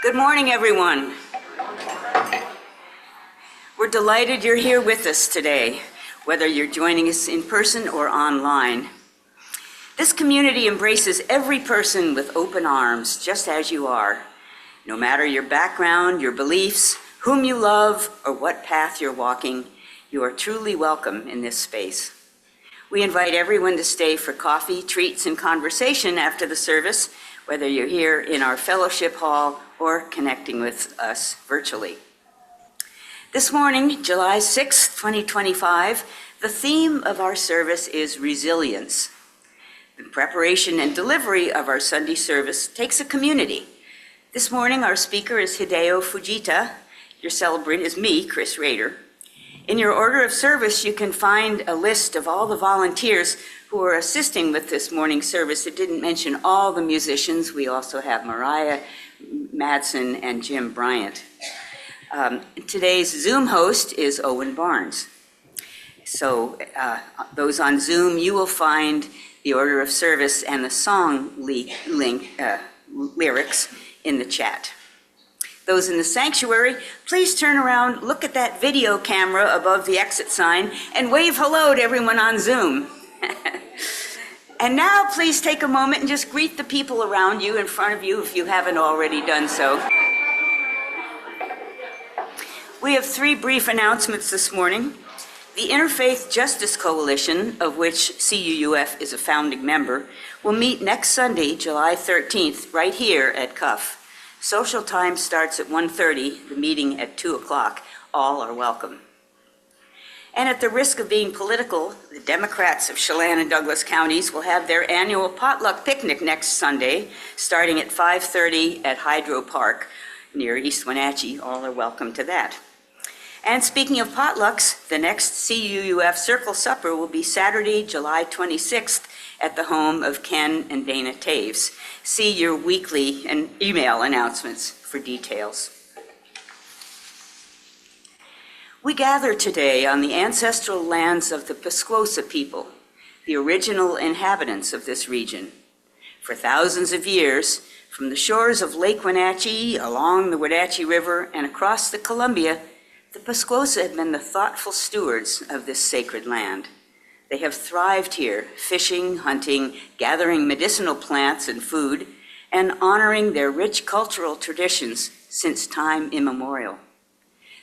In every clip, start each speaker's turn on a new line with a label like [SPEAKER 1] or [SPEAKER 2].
[SPEAKER 1] Good morning, everyone. We're delighted you're here with us today, whether you're joining us in person or online. This community embraces every person with open arms, just as you are. No matter your background, your beliefs, whom you love, or what path you're walking, you are truly welcome in this space. We invite everyone to stay for coffee, treats, and conversation after the service, whether you're here in our fellowship hall or connecting with us virtually. This morning, July 6, 2025, the theme of our service is resilience. The preparation and delivery of our Sunday service takes a community. This morning, our speaker is Hideo Fujita. Your celebrant is me, Chris Rader. In your order of service, you can find a list of all the volunteers who are assisting with this morning's service. It didn't mention all the musicians. We also have Mariah Madsen and Jim Bryant. Today's Zoom host is Owen Barnes. So those on Zoom, you will find the order of service and the song lyrics in the chat. Those in the sanctuary, please turn around, look at that video camera above the exit sign, and wave hello to everyone on Zoom. And now please take a moment and just greet the people around you, in front of you, if you haven't already done so. We have 3 brief announcements this morning. The Interfaith Justice Coalition, of which CUUF is a founding member, will meet next Sunday, July 13th, right here at CUF. Social time starts at 1:30, the meeting at 2 o'clock. All are welcome. And at the risk of being political, the Democrats of Chelan and Douglas counties will have their annual potluck picnic next Sunday, starting at 5:30 at Hydro Park near East Wenatchee. All are welcome to that. And speaking of potlucks, the next CUUF Circle Supper will be Saturday, July 26th at the home of Ken and Dana Taves. See your weekly and email announcements for details. We gather today on the ancestral lands of the Pasquosa people, the original inhabitants of this region. For thousands of years, from the shores of Lake Wenatchee, along the Wenatchee River, and across the Columbia, the Pasquosa have been the thoughtful stewards of this sacred land. They have thrived here, fishing, hunting, gathering medicinal plants and food, and honoring their rich cultural traditions since time immemorial.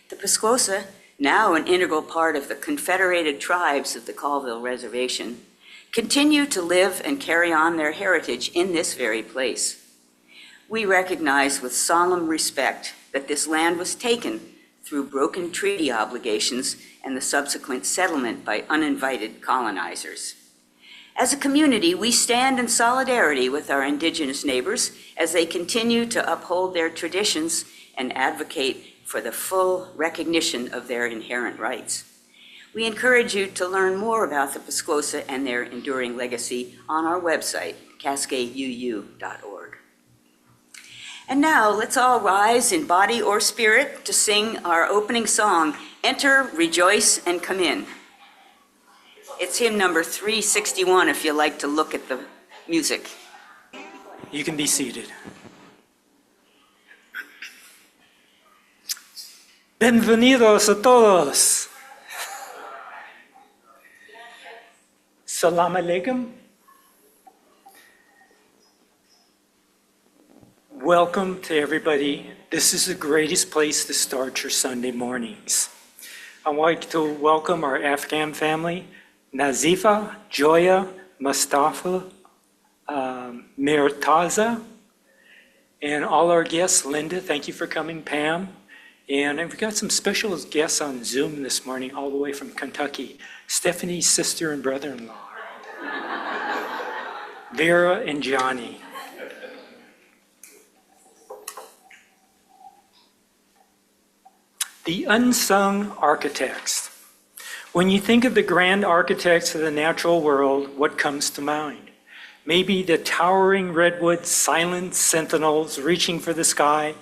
[SPEAKER 1] The Pasquosa, now an integral part of the Confederated Tribes of the Colville Reservation, continue to live and carry on their heritage in this very place. We recognize with solemn respect that this land was taken through broken treaty obligations and the subsequent settlement by uninvited colonizers. As a community, we stand in solidarity with our Indigenous neighbors as they continue to uphold their traditions and advocate for the full recognition of their inherent rights. We encourage you to learn more about the Pasquosa and their enduring legacy on our website, cascadeuu.org. And now let's all rise in body or spirit to sing our opening song, Enter, Rejoice, and Come In. It's hymn number 361 if you like to look at the music.
[SPEAKER 2] You can be seated. Bienvenidos a todos. Salam alaikum. Welcome to everybody. This is the greatest place to start your Sunday mornings. I'd like to welcome our Afghan family, Nazifa, Joya, Mustafa, Mirtaza, and all our guests. Linda, thank you for coming. Pam. And we've got some special guests on Zoom this morning, all the way from Kentucky. Stephanie's sister and brother-in-law, Vera and Johnny. The unsung architects. When you think of the grand architects of the natural world, what comes to mind? Maybe the towering redwoods, silent sentinels reaching for the sky,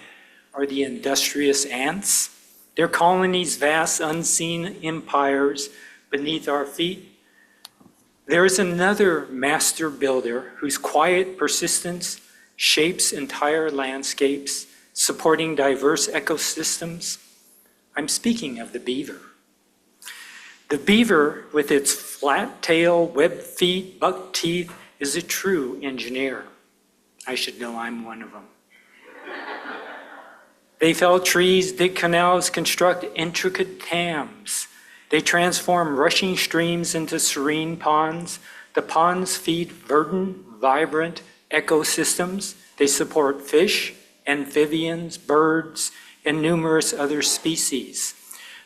[SPEAKER 2] or the industrious ants, their colonies, vast unseen empires beneath our feet. There is another master builder whose quiet persistence shapes entire landscapes supporting diverse ecosystems? I'm speaking of the beaver. The beaver, with its flat tail, webbed feet, buck teeth, is a true engineer. I should know I'm one of them. They fell trees, dig canals, construct intricate dams. They transform rushing streams into serene ponds. The ponds feed verdant, vibrant ecosystems. They support fish, amphibians, birds, and numerous other species.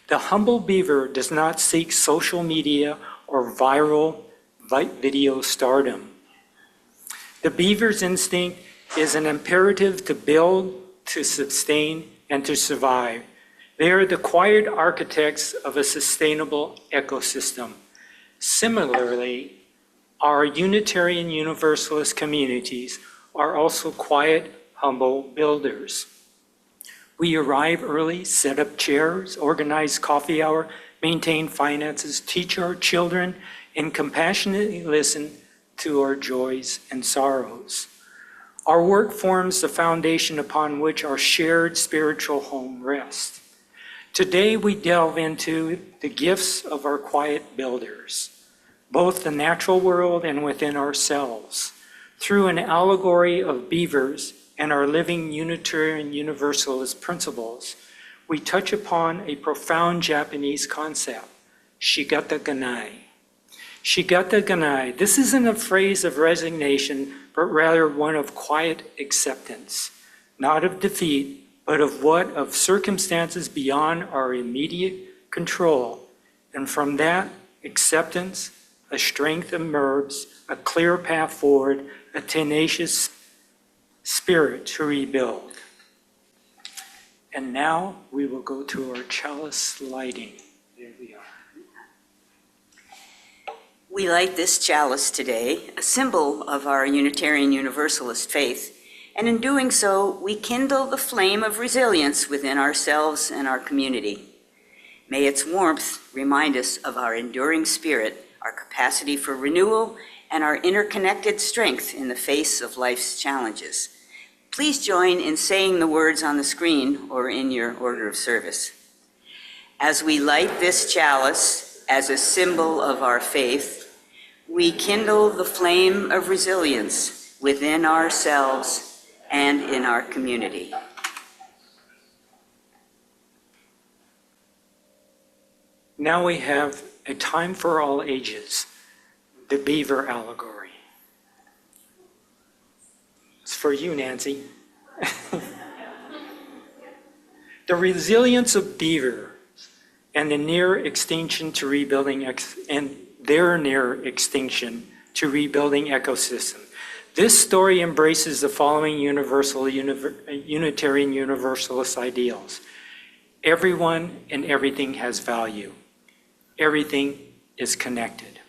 [SPEAKER 2] The humble beaver does not seek social media or viral video stardom. The beaver's instinct is an imperative to build, to sustain, and to survive. They are the quiet architects of a sustainable ecosystem. Similarly, our Unitarian Universalist communities are also quiet, humble builders. We arrive early, set up chairs, organize coffee hour, maintain finances, teach our children, and compassionately listen to our joys and sorrows. Our work forms the foundation upon which our shared spiritual home rests. Today we delve into the gifts of our quiet builders, both the natural world and within ourselves. Through an allegory of beavers and our living Unitarian Universalist principles, we touch upon a profound Japanese concept, shikata ganai. Shikata ganai, this isn't a phrase of resignation, but rather one of quiet acceptance, not of defeat, but of circumstances beyond our immediate control. And from that acceptance, a strength emerges, a clear path forward, a tenacious spirit to rebuild. And now we will go to our chalice lighting. There we are.
[SPEAKER 1] We light this chalice today, a symbol of our Unitarian Universalist faith, and in doing so, we kindle the flame of resilience within ourselves and our community. May its warmth remind us of our enduring spirit, our capacity for renewal, and our interconnected strength in the face of life's challenges. Please join in saying the words on the screen or in your order of service. As we light this chalice as a symbol of our faith, we kindle the flame of resilience within ourselves and in our community.
[SPEAKER 2] Now we have a time for all ages, the beaver allegory. It's for you, Nancy. The resilience of beaver and the near extinction to rebuilding their near extinction to rebuilding ecosystem. This story embraces the following Unitarian Universalist ideals. Everyone and everything has value. Everything is connected.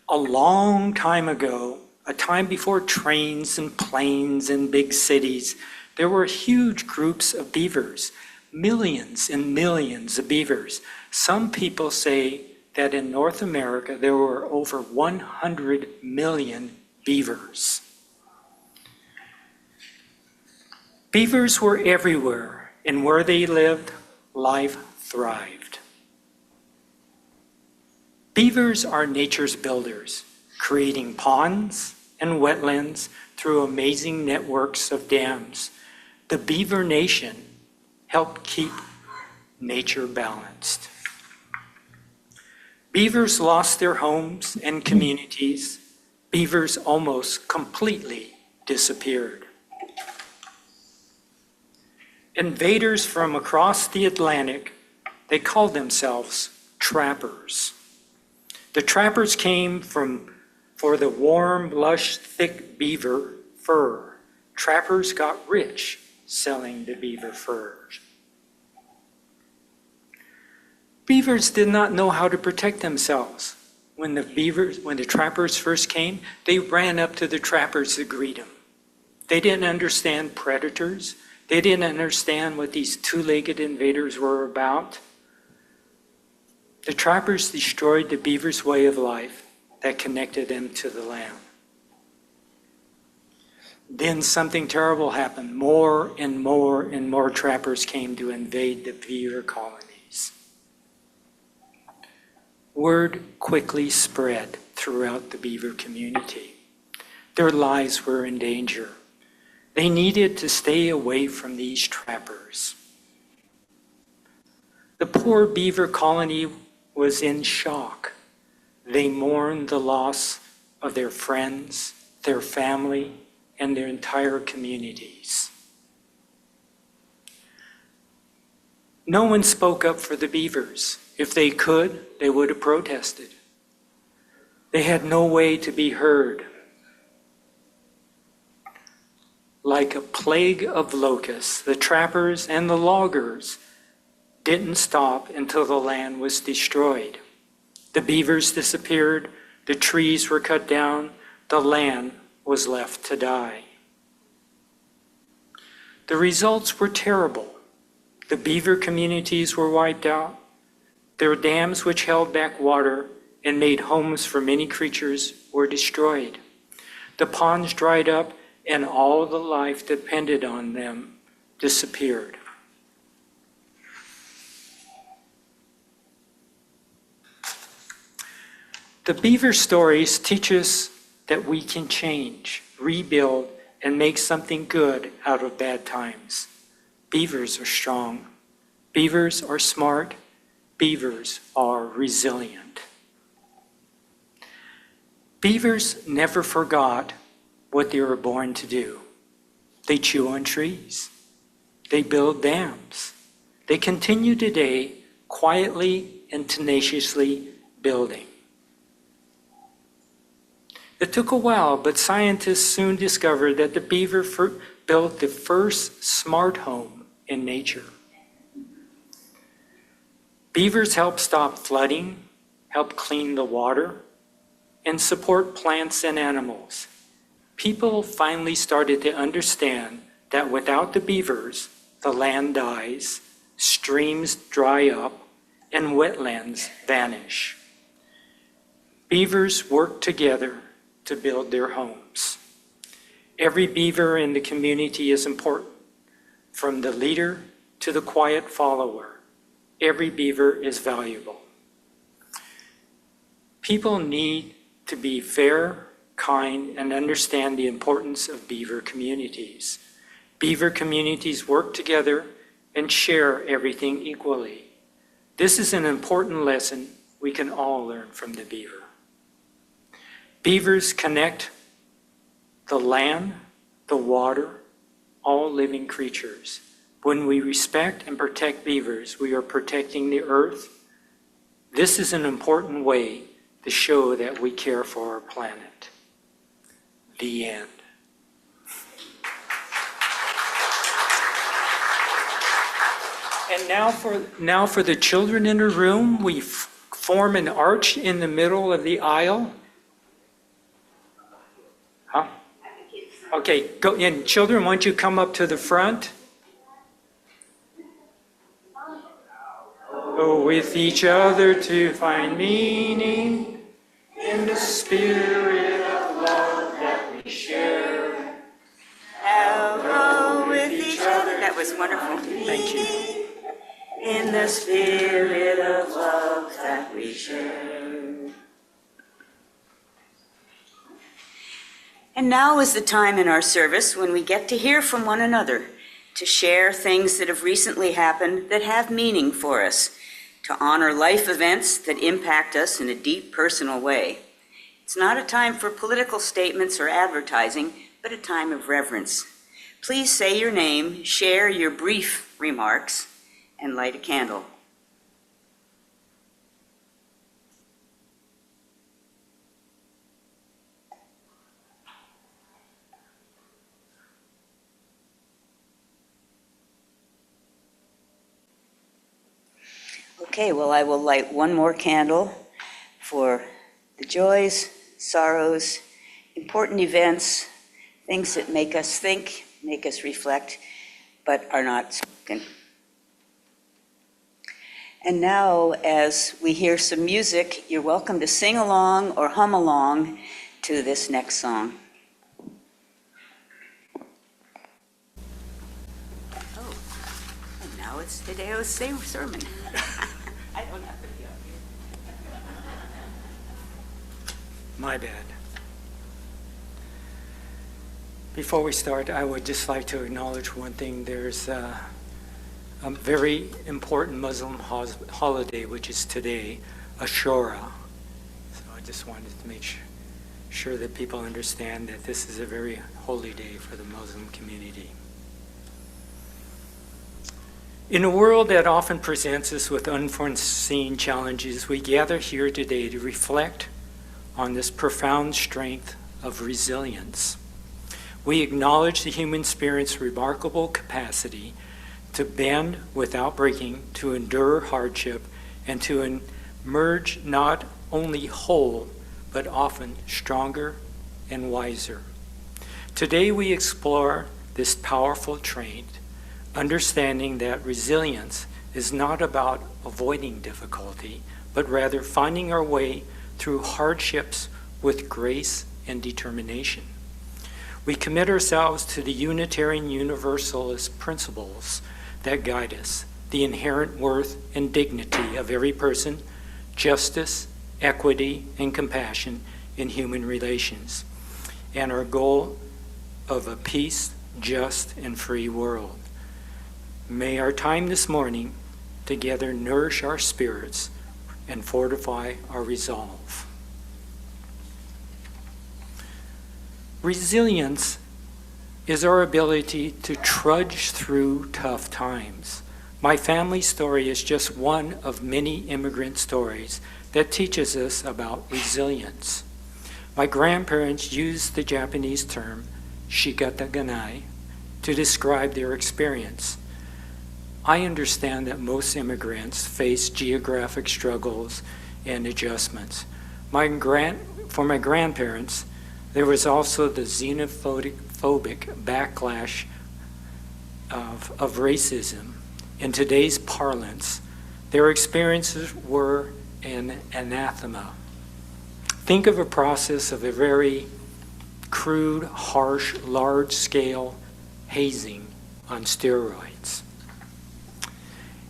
[SPEAKER 2] A long time ago, a time before trains and planes and big cities, there were huge groups of beavers, millions and millions of beavers. Some people say that in North America, there were over 100 million beavers. Beavers were everywhere, and where they lived, life thrived. Beavers are nature's builders, creating ponds and wetlands through amazing networks of dams. The Beaver Nation helped keep nature balanced. Beavers lost their homes and communities. Beavers almost completely disappeared. Invaders from across the Atlantic, they called themselves trappers. The trappers came for the warm, lush, thick beaver fur. Trappers got rich selling the beaver furs. Beavers did not know how to protect themselves. When the trappers first came, they ran up to the trappers to greet them. They didn't understand predators. They didn't understand what these two-legged invaders were about. The trappers destroyed the beaver's way of life that connected them to the land. Then something terrible happened. More and more and more trappers came to invade the beaver colonies. Word quickly spread throughout the beaver community. Their lives were in danger. They needed to stay away from these trappers. The poor beaver colony was in shock. They mourned the loss of their friends, their family, and their entire communities. No one spoke up for the beavers. If they could, they would have protested. They had no way to be heard. Like a plague of locusts, the trappers and the loggers didn't stop until the land was destroyed. The beavers disappeared, the trees were cut down, the land was left to die. The results were terrible. The beaver communities were wiped out. Their dams, which held back water and made homes for many creatures, were destroyed. The ponds dried up, and all the life depended on them disappeared. The beaver stories teach us that we can change, rebuild, and make something good out of bad times. Beavers are strong. Beavers are smart. Beavers are resilient. Beavers never forgot what they were born to do. They chew on trees. They build dams. They continue today quietly and tenaciously building. It took a while, but scientists soon discovered that the beaver built the first smart home in nature. Beavers help stop flooding, help clean the water, and support plants and animals. People finally started to understand that without the beavers, the land dies, streams dry up, and wetlands vanish. Beavers work together to build their homes. Every beaver in the community is important, from the leader to the quiet follower. Every beaver is valuable. People need to be fair, kind, and understand the importance of beaver communities. Beaver communities work together and share everything equally. This is an important lesson we can all learn from the beaver. Beavers connect the land, the water, all living creatures. When we respect and protect beavers, we are protecting the earth. This is an important way to show that we care for our planet. The end. And now for the children in the room, we form an arch in the middle of the aisle. Huh? Okay, go in. Children, why don't you come up to the front? Go with each other to find meaning in the spirit of love that we share.
[SPEAKER 1] Hello with each other. That was wonderful.
[SPEAKER 2] Thank you.
[SPEAKER 1] In the spirit of love that we share. And now is the time in our service when we get to hear from one another, to share things that have recently happened that have meaning for us, to honor life events that impact us in a deep personal way. It's not a time for political statements or advertising, but a time of reverence. Please say your name, share your brief remarks, and light a candle. Okay, well, I will light one more candle for the joys, sorrows, important events, things that make us think, make us reflect, but are not spoken. And now, as we hear some music, you're welcome to sing along or hum along to this next song. Now it's Tadeo's sermon. I don't have to be up here.
[SPEAKER 2] My bad. Before we start, I would just like to acknowledge one thing. There's a very important Muslim holiday, which is today, Ashura. So I just wanted to make sure that people understand that this is a very holy day for the Muslim community. In a world that often presents us with unforeseen challenges, we gather here today to reflect on this profound strength of resilience. We acknowledge the human spirit's remarkable capacity to bend without breaking, to endure hardship, and to emerge not only whole, but often stronger and wiser. Today we explore this powerful trait, understanding that resilience is not about avoiding difficulty, but rather finding our way through hardships with grace and determination. We commit ourselves to the Unitarian Universalist principles that guide us, the inherent worth and dignity of every person, justice, equity, and compassion in human relations, and our goal of a peace, just, and free world. May our time this morning together nourish our spirits and fortify our resolve. Resilience is our ability to trudge through tough times. My family story is just one of many immigrant stories that teaches us about resilience. My grandparents used the Japanese term shikata ganai to describe their experience. I understand that most immigrants face geographic struggles and adjustments. For my grandparents, there was also the xenophobic backlash of racism. In today's parlance, their experiences were an anathema. Think of a process of a very crude, harsh, large-scale hazing on steroids.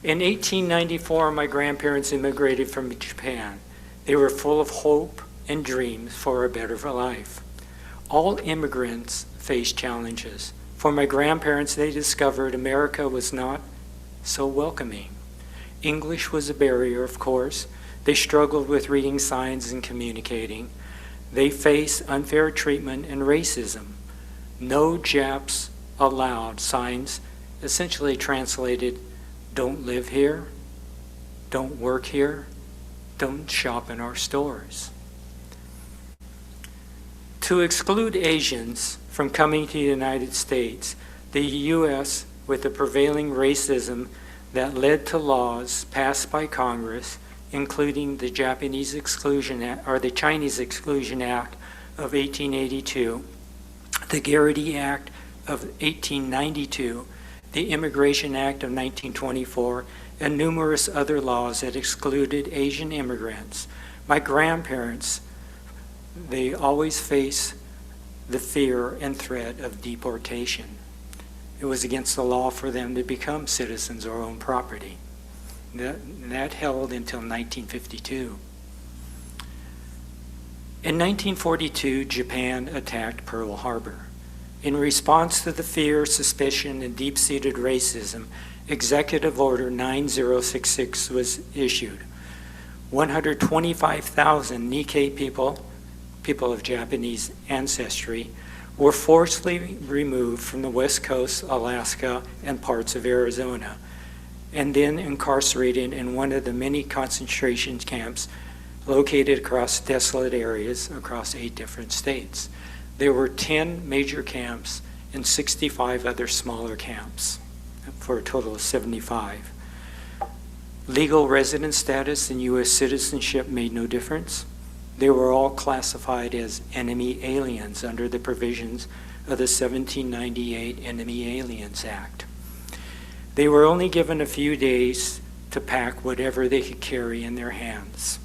[SPEAKER 2] In 1894, my grandparents immigrated from Japan. They were full of hope and dreams for a better life. All immigrants face challenges. For my grandparents, they discovered America was not so welcoming. English was a barrier, of course. They struggled with reading signs and communicating. They faced unfair treatment and racism. No Japs allowed signs, essentially translated, don't live here, don't work here, don't shop in our stores. To exclude Asians from coming to the United States, the U.S., with the prevailing racism that led to laws passed by Congress, including the Chinese Exclusion Act of 1882, the Garrity Act of 1892, the Immigration Act of 1924, and numerous other laws that excluded Asian immigrants. My grandparents, they always faced the fear and threat of deportation. It was against the law for them to become citizens or own property. That held until 1952. In 1942, Japan attacked Pearl Harbor. In response to the fear, suspicion, and deep-seated racism, Executive Order 9066 was issued. 125,000 Nikkei people of Japanese ancestry, were forcibly removed from the West Coast, Alaska, and parts of Arizona, and then incarcerated in one of the many concentration camps located across desolate areas across 8 different states. There were 10 major camps and 65 other smaller camps, for a total of 75. Legal resident status and U.S. citizenship made no difference. They were all classified as enemy aliens under the provisions of the 1798 Enemy Aliens Act. They were only given a few days to pack whatever they could carry in their hands.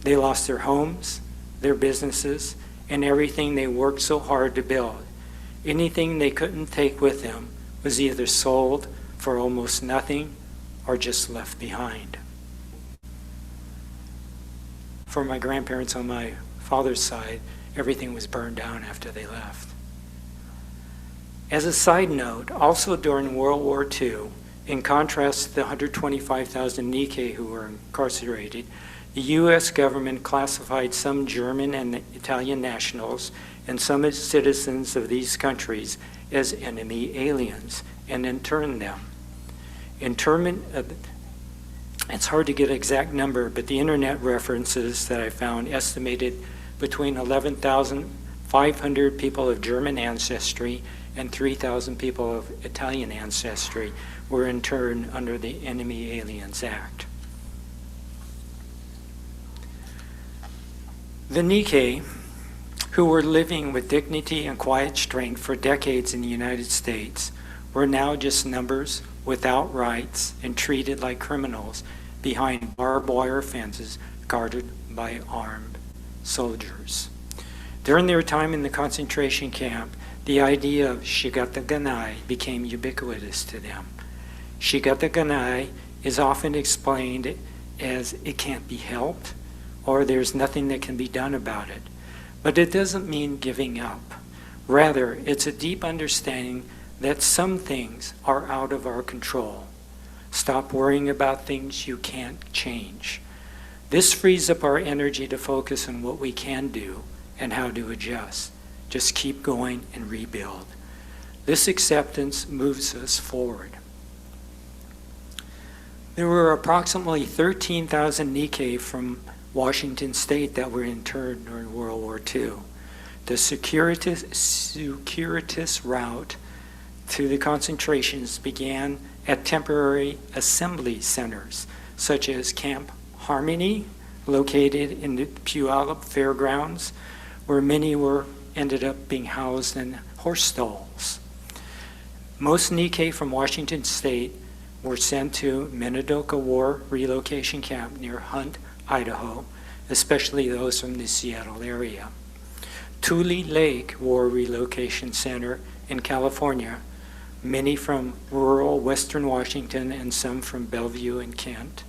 [SPEAKER 2] They lost their homes, their businesses, and everything they worked so hard to build. Anything they couldn't take with them was either sold for almost nothing or just left behind. For my grandparents on my father's side, everything was burned down after they left. As a side note, also during World War II, in contrast to the 125,000 Nikkei who were incarcerated, the U.S. government classified some German and Italian nationals and some citizens of these countries as enemy aliens and interned them. It's hard to get an exact number, but the internet references that I found estimated between 11,500 people of German ancestry and 3,000 people of Italian ancestry were interned under the Enemy Aliens Act. The Nikkei, who were living with dignity and quiet strength for decades in the United States, were now just numbers without rights and treated like criminals behind barbed wire fences guarded by armed soldiers. During their time in the concentration camp, the idea of shikata ganai became ubiquitous to them. Shikata ganai is often explained as it can't be helped or there's nothing that can be done about it. But it doesn't mean giving up. Rather, it's a deep understanding that some things are out of our control. Stop worrying about things you can't change. This frees up our energy to focus on what we can do and how to adjust. Just keep going and rebuild. This acceptance moves us forward. There were approximately 13,000 Nikkei from Washington State that were interned during World War II. The circuitous route to the concentrations began at temporary assembly centers, such as Camp Harmony, located in the Puyallup Fairgrounds, where many ended up being housed in horse stalls. Most Nikkei from Washington State were sent to Minidoka War Relocation Camp near Hunt, Idaho, especially those from the Seattle area. Tule Lake War Relocation Center in California, many from rural western Washington and some from Bellevue and Kent.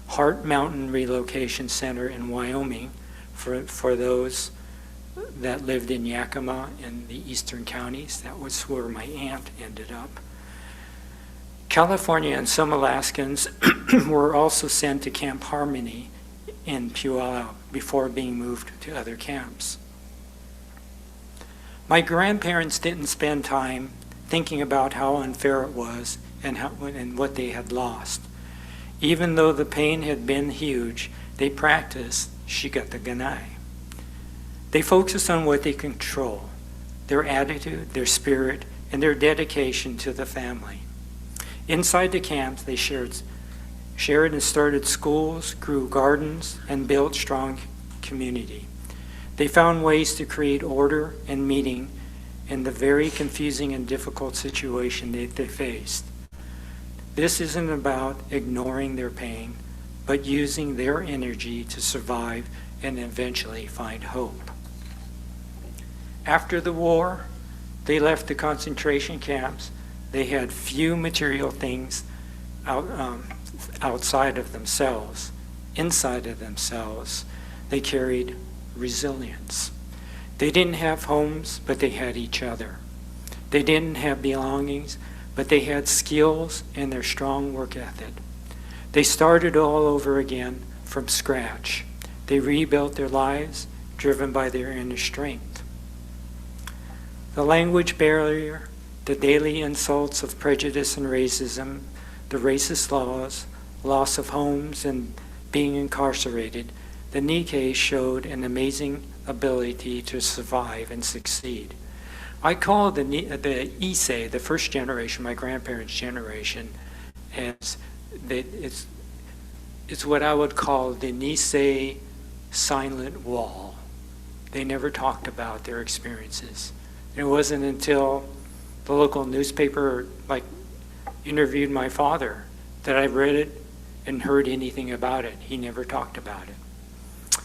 [SPEAKER 2] Heart Mountain Relocation Center in Wyoming for those that lived in Yakima and the eastern counties. That was where my aunt ended up. California and some Alaskans were also sent to Camp Harmony in Puyallup before being moved to other camps. My grandparents didn't spend time thinking about how unfair it was and what they had lost. Even though the pain had been huge, they practiced shikata ganai. They focused on what they control, their attitude, their spirit, and their dedication to the family. Inside the camps, they shared and started schools, grew gardens, and built strong community. They found ways to create order and meaning in the very confusing and difficult situation that they faced. This isn't about ignoring their pain, but using their energy to survive and eventually find hope. After the war, they left the concentration camps. They had few material things outside of themselves. Inside of themselves, they carried resilience. They didn't have homes, but they had each other. They didn't have belongings, but they had skills and their strong work ethic. They started all over again from scratch. They rebuilt their lives, driven by their inner strength. The language barrier, the daily insults of prejudice and racism, the racist laws, loss of homes, and being incarcerated, the Nikkei showed an amazing ability to survive and succeed. I call the Issei, the first generation, my grandparents' generation, as it's what I would call the Nisei silent wall. They never talked about their experiences. It wasn't until the local newspaper interviewed my father that I read it and heard anything about it. He never talked about it.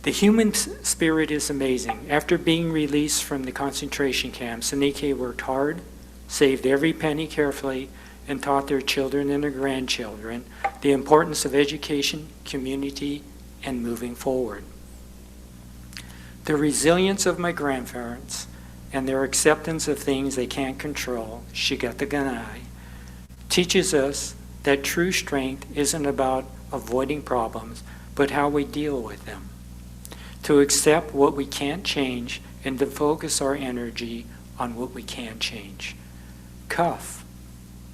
[SPEAKER 2] The human spirit is amazing. After being released from the concentration camps, the Nikkei worked hard, saved every penny carefully, and taught their children and their grandchildren the importance of education, community, and moving forward. The resilience of my grandparents and their acceptance of things they can't control, shikata, teaches us that true strength isn't about avoiding problems, but how we deal with them. To accept what we can't change and to focus our energy on what we can change. CUF,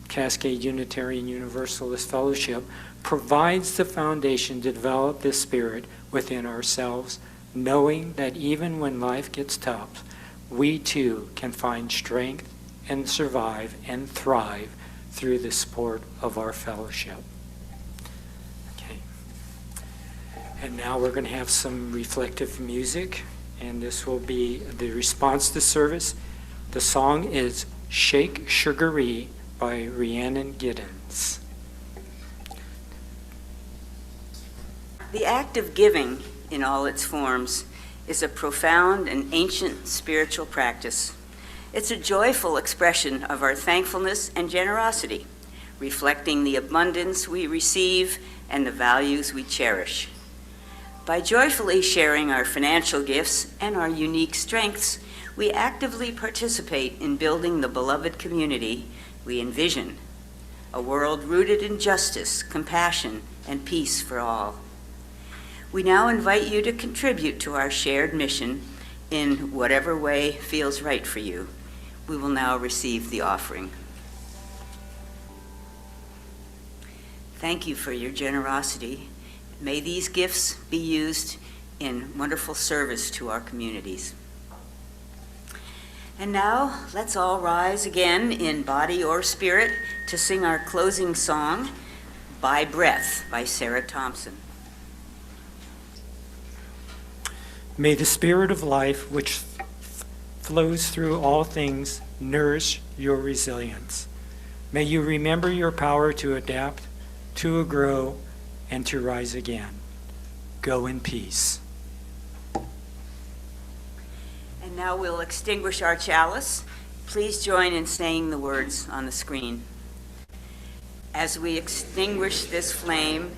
[SPEAKER 2] Cascade Unitarian Universalist Fellowship, provides the foundation to develop this spirit within ourselves, knowing that even when life gets tough, we too can find strength and survive and thrive through the support of our fellowship. Okay. And now we're going to have some reflective music, and this will be the response to service. The song is Shake Sugaree by Rhiannon Giddens.
[SPEAKER 1] The act of giving in all its forms is a profound and ancient spiritual practice. It's a joyful expression of our thankfulness and generosity, reflecting the abundance we receive and the values we cherish. By joyfully sharing our financial gifts and our unique strengths, we actively participate in building the beloved community we envision, a world rooted in justice, compassion, and peace for all. We now invite you to contribute to our shared mission in whatever way feels right for you. We will now receive the offering. Thank you for your generosity. May these gifts be used in wonderful service to our communities. And now, let's all rise again in body or spirit to sing our closing song, By Breath, by Sarah Thompson.
[SPEAKER 2] May the spirit of life which flows through all things nourish your resilience. May you remember your power to adapt, to grow, and to rise again. Go in peace.
[SPEAKER 1] And now we'll extinguish our chalice. Please join in saying the words on the screen. As we extinguish this flame,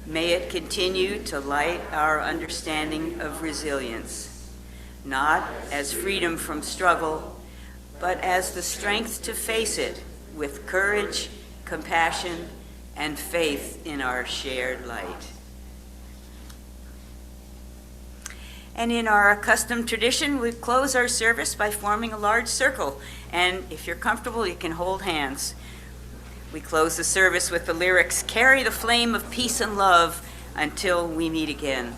[SPEAKER 1] may it continue to light our understanding of resilience, not as freedom from struggle, but as the strength to face it with courage, compassion, and faith in our shared light. And in our accustomed tradition, we close our service by forming a large circle. And if you're comfortable, you can hold hands. We close the service with the lyrics, "Carry the flame of peace and love until we meet again."